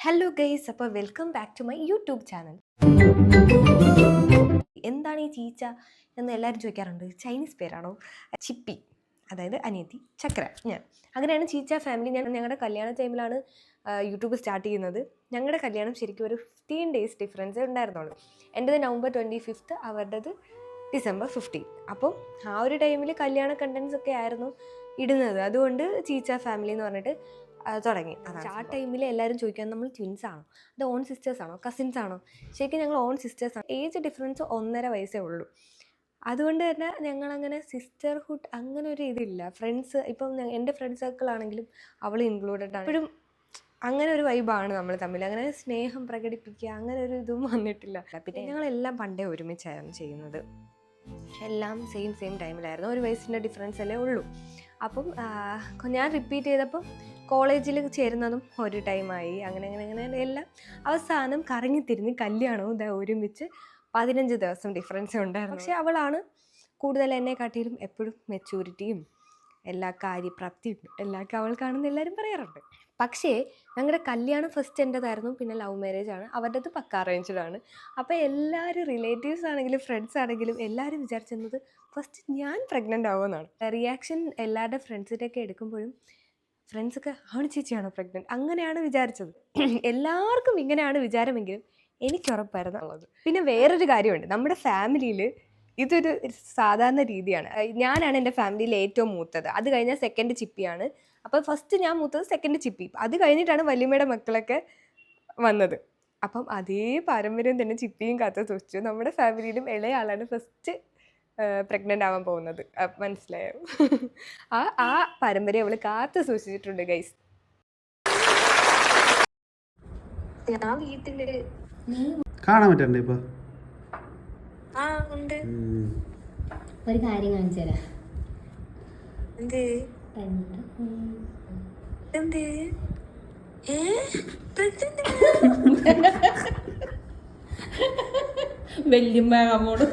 Hello guys, അപ്പോൾ welcome back to my YouTube channel. എന്താണ് ഈ ചീച്ച എന്ന് എല്ലാവരും ചോദിക്കാറുണ്ട്. ചൈനീസ് പേരാണോ? ചിപ്പി, അതായത് അനിയത്തി, ചക്ര, ഞാൻ. അങ്ങനെയാണ് ചീച്ച ഫാമിലി. ഞങ്ങളുടെ കല്യാണ ടൈമിലാണ് യൂട്യൂബ് സ്റ്റാർട്ട് ചെയ്യുന്നത്. ഞങ്ങളുടെ കല്യാണം ശരിക്കും ഒരു 15 days ഡിഫറൻസ് ഉണ്ടായിരുന്നുള്ളൂ. എൻ്റെത് November 25th, അവരുടേത് December 15. അപ്പം ആ ഒരു ടൈമിൽ കല്യാണ കണ്ടൻസ് ഒക്കെ ആയിരുന്നു ഇടുന്നത്. അതുകൊണ്ട് ചീച്ച ഫാമിലി എന്ന് പറഞ്ഞിട്ട് തുടങ്ങി. ആ ടൈമിൽ എല്ലാവരും ചോദിക്കാൻ, നമ്മൾ ട്വിൻസ് ആണോ, അത് ഓൺ സിസ്റ്റേഴ്സ് ആണോ, കസിൻസ് ആണോ? ശരിക്കും ഞങ്ങൾ ഓൺ സിസ്റ്റേഴ്സ് ആണ്. ഏജ് ഡിഫറൻസ് 1.5 വയസ്സേ ഉള്ളൂ. അതുകൊണ്ട് തന്നെ ഞങ്ങളങ്ങനെ സിസ്റ്റർഹുഡ് അങ്ങനെ ഒരു ഇതില്ല. ഫ്രണ്ട്സ്, ഇപ്പം എൻ്റെ ഫ്രണ്ട് സർക്കിൾ ആണെങ്കിലും അവൾ ഇൻക്ലൂഡഡ് ആണ്. എപ്പോഴും അങ്ങനെ ഒരു വൈബാണ് നമ്മൾ തമ്മിൽ. അങ്ങനെ സ്നേഹം പ്രകടിപ്പിക്കുക അങ്ങനെ ഒരു ഇതും വന്നിട്ടില്ല. പിന്നെ ഞങ്ങളെല്ലാം പണ്ടേ ഒരുമിച്ചായിരുന്നു ചെയ്യുന്നത്. എല്ലാം സെയിം ടൈമിലായിരുന്നു. 1 വയസ്സിൻ്റെ ഡിഫറൻസ് അല്ലേ ഉള്ളൂ. അപ്പം ഞാൻ റിപ്പീറ്റ് ചെയ്തപ്പം കോളേജിൽ ചേരുന്നതും ഒരു ടൈമായി. അങ്ങനെ എല്ലാം അവസാനം കറങ്ങി തിരിഞ്ഞ് കല്യാണവും ഒരുമിച്ച് 15 ദിവസം ഡിഫറൻസ് ഉണ്ടായിരുന്നു. പക്ഷേ അവളാണ് കൂടുതൽ എന്നെ കാട്ടിലും എപ്പോഴും മെച്യൂരിറ്റിയും എല്ലാ കാര്യപ്രാപ്തിയും എല്ലാം അവൾക്കാണെന്ന് എല്ലാവരും പറയാറുണ്ട്. പക്ഷേ ഞങ്ങളുടെ കല്യാണം ഫസ്റ്റ് എൻ്റെതായിരുന്നു, പിന്നെ ലവ് മാരേജ് ആണ്. അവരുടേത് പക്ക അറേഞ്ച്ഡ് ആണ്. അപ്പോൾ എല്ലാവരും റിലേറ്റീവ്സ് ആണെങ്കിലും ഫ്രണ്ട്സ് ആണെങ്കിലും എല്ലാവരും വിചാരിച്ചിരുന്നത് ഫസ്റ്റ് ഞാൻ പ്രഗ്നൻ്റ് ആവുമെന്നാണ്. റിയാക്ഷൻ എല്ലാവരുടെ ഫ്രണ്ട്സിൻ്റെയൊക്കെ എടുക്കുമ്പോഴും ഫ്രണ്ട്സൊക്കെ ആണ് ചേച്ചിയാണോ പ്രഗ്നൻറ്റ് അങ്ങനെയാണ് വിചാരിച്ചത്. എല്ലാവർക്കും ഇങ്ങനെയാണ് വിചാരമെങ്കിലും എനിക്കുറപ്പായിരുന്നു ഉള്ളത്. പിന്നെ വേറൊരു കാര്യമുണ്ട്, നമ്മുടെ ഫാമിലിയിൽ ഇതൊരു സാധാരണ രീതിയാണ്. ഞാനാണ് എൻ്റെ ഫാമിലിയിൽ ഏറ്റവും മൂത്തത്. അത് കഴിഞ്ഞാൽ സെക്കൻഡ് ചിപ്പിയാണ്. അപ്പോൾ ഫസ്റ്റ് ഞാൻ മൂത്തത്, സെക്കൻഡ് ചിപ്പി. അത് കഴിഞ്ഞിട്ടാണ് വല്യമ്മയുടെ മക്കളൊക്കെ വന്നത്. അപ്പം അതേ പാരമ്പര്യം തന്നെ ചിപ്പിയും കാത്തു സൂക്ഷിച്ചു. നമ്മുടെ ഫാമിലിയിലും ഇളയ ആളാണ് ഫസ്റ്റ് പ്രഗ്നൻ്റ് ആവാൻ പോകുന്നത്. മനസ്സിലായോ? ആ പാരമ്പര്യം അവൾ കാത്തു സൂക്ഷിച്ചിട്ടുണ്ട് ഗൈസ്. ഞാൻ വീട്ടില് കാണാൻ പറ്റണ്ടേ ഇപ്പൊ? ഉണ്ട്. ഒരു കാര്യം കാണിച്ചു തരാം. വല്യമ്മ അമ്മോട്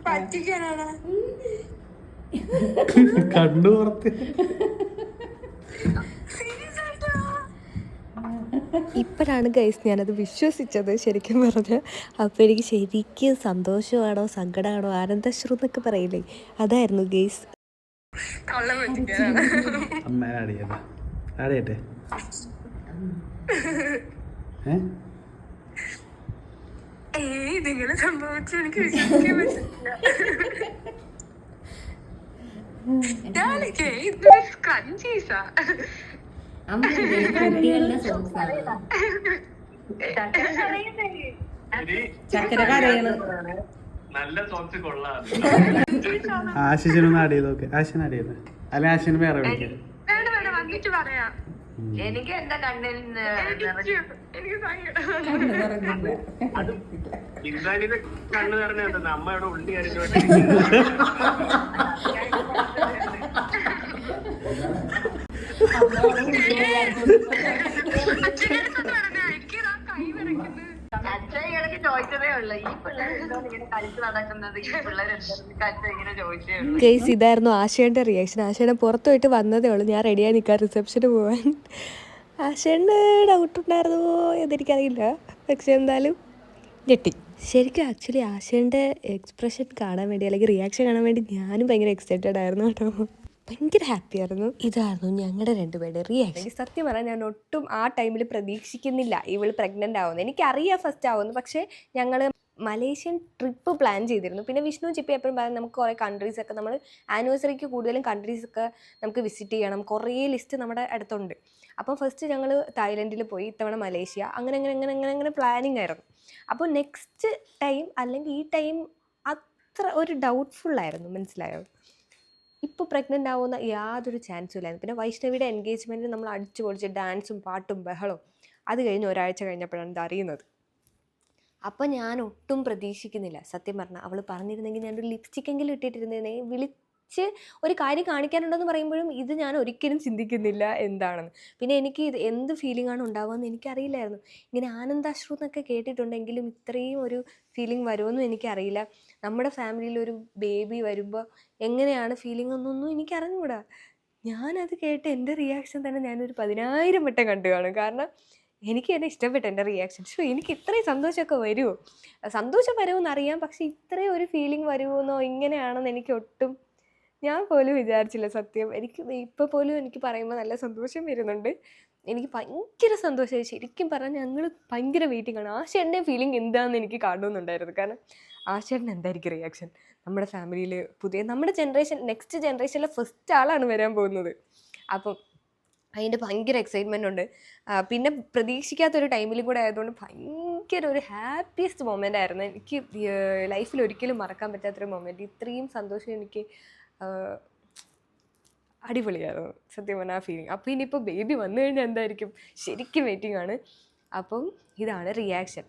പറ്റിക്കാനാണ്. കണ്ണു പുറത്ത്. ഇപ്പോഴാണ് ഗൈസ് ഞാനത് വിശ്വസിച്ചത് ശരിക്കും പറഞ്ഞാൽ. അപ്പോൾ എനിക്ക് ശരിക്കും സന്തോഷമാണോ സങ്കടമാണോ ആനന്ദശ്രു എന്നൊക്കെ പറയില്ലേ, അതായിരുന്നു ഗൈസ്. അടിയട്ടെ ഇതിങ്ങനെ സംഭവിച്ചു എനിക്ക് വിശ്വസിക്കാൻ പറ്റില്ല. ചക്കര കരയാണ്. ആശിഷനൊന്ന് ആഡ് ചെയ്ത് നോക്കെ. ആശിന് ആഡ് ചെയ്ത് അല്ലെ ആശിന് വേറെ വിളിക്കാം. എനിക്ക് എന്റെ കണ്ണിൽ കണ്ണു നിറഞ്ഞ അമ്മയുടെ ഉള്ളി അരിഞ്ഞോട്ടെ. അച്ഛനക്ക് ചോദിച്ചതേ ഉള്ളു, ഈ പിള്ളേർ ഇങ്ങനെ കളിച്ച് നടക്കുന്നത്, ഈ പിള്ളേർ അച്ഛൻ ഇങ്ങനെ ചോദിച്ചേ ഉള്ളൂ. കേസ് ഇതായിരുന്നു ആശയുടെ റിയാക്ഷൻ. ആശയുടെ പുറത്ത് പോയിട്ട് വന്നതേ ഉള്ളൂ. ഞാൻ റെഡിയായി നിൽക്കാം റിസപ്ഷന് പോകാൻ. ആശയുടെ ഡൗട്ടുണ്ടായിരുന്നോ എന്നെനിക്കറിയില്ല, പക്ഷെ എന്തായാലും ഞെട്ടി. ശരിക്കും ആക്ച്വലി ആശയുടെ എക്സ്പ്രഷൻ കാണാൻ വേണ്ടി അല്ലെങ്കിൽ റിയാക്ഷൻ കാണാൻ വേണ്ടി ഞാനും ഭയങ്കര എക്സൈറ്റഡ് ആയിരുന്നു കേട്ടോ. ഭയങ്കര ഹാപ്പി ആയിരുന്നു. ഇതായിരുന്നു ഞങ്ങളുടെ രണ്ടുപേരുടെ റിയാക്ഷൻ. സത്യം പറഞ്ഞാൽ ഞാൻ ഒട്ടും ആ ടൈമിൽ പ്രതീക്ഷിക്കുന്നില്ല ഇവൾ പ്രഗ്നൻ്റ് ആവുമെന്ന്. എനിക്കറിയാം ഫസ്റ്റ് ആവുമെന്ന്. പക്ഷേ ഞങ്ങൾ മലേഷ്യൻ ട്രിപ്പ് പ്ലാൻ ചെയ്തിരുന്നു. പിന്നെ വിഷ്ണു ചിപ്പി എപ്പോഴും പറയാം നമുക്ക് കുറേ കൺട്രീസൊക്കെ, നമ്മൾ ആനിവേഴ്സറിക്ക് കൂടുതലും കൺട്രീസൊക്കെ നമുക്ക് വിസിറ്റ് ചെയ്യണം, കുറേ ലിസ്റ്റ് നമ്മുടെ അടുത്തുണ്ട്. അപ്പം ഫസ്റ്റ് ഞങ്ങൾ തായ്ലൻഡിൽ പോയി, ഇത്തവണ മലേഷ്യ, അങ്ങനെ പ്ലാനിങ് ആയിരുന്നു. അപ്പോൾ നെക്സ്റ്റ് ടൈം അല്ലെങ്കിൽ ഈ ടൈം അത്ര ഒരു ഡൗട്ട്ഫുള്ളായിരുന്നു, മനസ്സിലായോ? ഇപ്പോൾ പ്രഗ്നൻ്റ് ആവുന്ന യാതൊരു ചാൻസും ഇല്ലായിരുന്നു. പിന്നെ വൈഷ്ണവിയുടെ എൻഗേജ്മെൻറ്റ് നമ്മൾ അടിച്ചു പൊളിച്ച് ഡാൻസും പാട്ടും ബഹളവും. അത് കഴിഞ്ഞ് ഒരാഴ്ച കഴിഞ്ഞപ്പോഴാണ് ഇത് അറിയുന്നത്. അപ്പോൾ ഞാൻ ഒട്ടും പ്രതീക്ഷിക്കുന്നില്ല സത്യം പറഞ്ഞാൽ. അവൾ പറഞ്ഞിരുന്നെങ്കിൽ ഞാനൊരു ലിപ്സ്റ്റിക്കെങ്കിലും ഇട്ടിട്ടിരുന്നേ. വിളിച്ച് ഒരു കാര്യം കാണിക്കാനുണ്ടെന്ന് പറയുമ്പോഴും ഇത് ഞാൻ ഒരിക്കലും ചിന്തിക്കുന്നില്ല എന്താണെന്ന്. പിന്നെ എനിക്ക് ഇത് എന്ത് ഫീലിംഗ് ആണ് ഉണ്ടാവുകയെന്ന് എനിക്കറിയില്ലായിരുന്നു. ഇങ്ങനെ ആനന്ദാശ്രു എന്നൊക്കെ കേട്ടിട്ടുണ്ടെങ്കിലും ഇത്രയും ഒരു ഫീലിംഗ് വരുമെന്നും എനിക്കറിയില്ല. നമ്മുടെ ഫാമിലിയിൽ ഒരു ബേബി വരുമ്പോൾ എങ്ങനെയാണ് ഫീലിംഗ് എന്നൊന്നും എനിക്കറിഞ്ഞുകൂടാ. ഞാനത് കേട്ട് എൻ്റെ റിയാക്ഷൻ തന്നെ ഞാനൊരു 10,000 വട്ടം കണ്ടു കാണും. കാരണം എനിക്ക് തന്നെ ഇഷ്ടപ്പെട്ടു എൻ്റെ റിയാക്ഷൻ. ഷോ എനിക്ക് ഇത്രയും സന്തോഷമൊക്കെ വരുമോ, സന്തോഷം വരുമെന്ന് അറിയാം, പക്ഷെ ഇത്രയും ഒരു ഫീലിംഗ് വരുമെന്നോ ഇങ്ങനെയാണെന്ന് എനിക്ക് ഒട്ടും ഞാൻ പോലും വിചാരിച്ചില്ല സത്യം. എനിക്ക് ഇപ്പോൾ പോലും എനിക്ക് പറയുമ്പോൾ നല്ല സന്തോഷം വരുന്നുണ്ട്. എനിക്ക് ഭയങ്കര സന്തോഷമായി. ശരിക്കും പറഞ്ഞാൽ ഞങ്ങൾ ഭയങ്കര വെയിറ്റിംഗ് ആണ്. ആശേട്ടൻ്റെ ഫീലിംഗ് എന്താണെന്ന് എനിക്ക് കാണുന്നുണ്ടായിരുന്നു. കാരണം ആശേട്ടൻ എന്തായിരിക്കും റിയാക്ഷൻ, നമ്മുടെ ഫാമിലിയിൽ പുതിയ നമ്മുടെ ജനറേഷൻ നെക്സ്റ്റ് ജനറേഷനിലെ ഫസ്റ്റ് ആളാണ് വരാൻ പോകുന്നത്. അപ്പം അതിൻ്റെ ഭയങ്കര എക്സൈറ്റ്മെൻ്റ് ഉണ്ട്. പിന്നെ പ്രതീക്ഷിക്കാത്തൊരു ടൈമിലും കൂടെ ആയതുകൊണ്ട് ഭയങ്കര ഒരു ഹാപ്പിയസ്റ്റ് മൊമെൻ്റ് ആയിരുന്നു എനിക്ക്. ലൈഫിൽ ഒരിക്കലും മറക്കാൻ പറ്റാത്തൊരു മൊമെൻറ്റ്. ഇത്രയും സന്തോഷം എനിക്ക് അടിപൊളിയായിരുന്നു സത്യം പറഞ്ഞാൽ ആ ഫീലിംഗ്. അപ്പോൾ ഇനിയിപ്പോൾ ബേബി വന്നു കഴിഞ്ഞാൽ എന്തായിരിക്കും, ശരിക്കും വെയിറ്റിംഗ് ആണ്. അപ്പം ഇതാണ് റിയാക്ഷൻ.